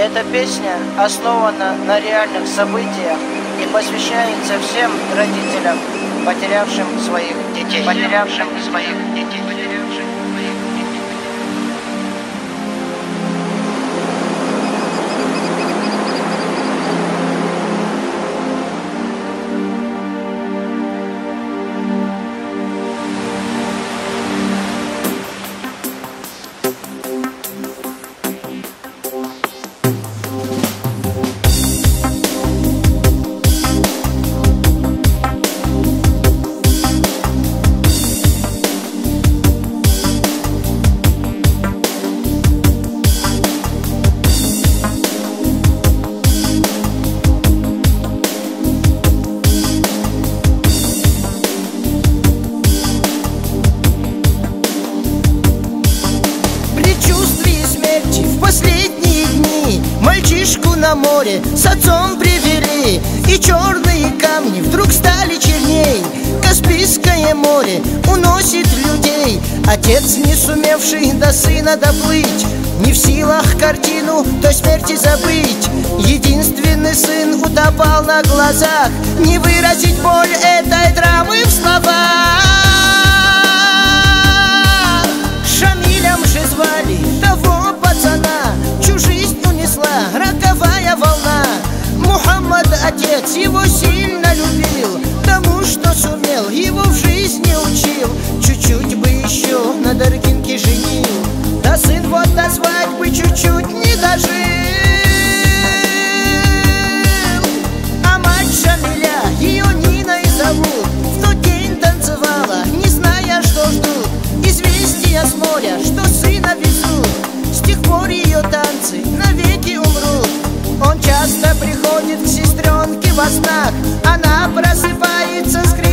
Эта песня основана на реальных событиях и посвящается всем родителям, потерявшим своих детей. Последние дни мальчишку на море с отцом привели, и черные камни вдруг стали черней. Каспийское море уносит людей. Отец, не сумевший до сына доплыть, не в силах картину той смерти забыть. Единственный сын утопал на глазах, не выразить боль этой драмы в словах. Шамилем же звали того пацана, чью жизнь унесла роковая волна. Мухаммад, отец, его сильно любил, тому, что сумел, его в жизни учил. Чуть-чуть бы еще на Даргинке женил, да сын вот до свадьбы чуть-чуть не дожил. А мать Шамиля, ее Ниной зовут, в тот день танцевала, не зная, что ждут. Известия с моря, что сына везут, с тех пор ее танцы навеки умрут. Он часто приходит к сестренке во снах, она просыпается с криком: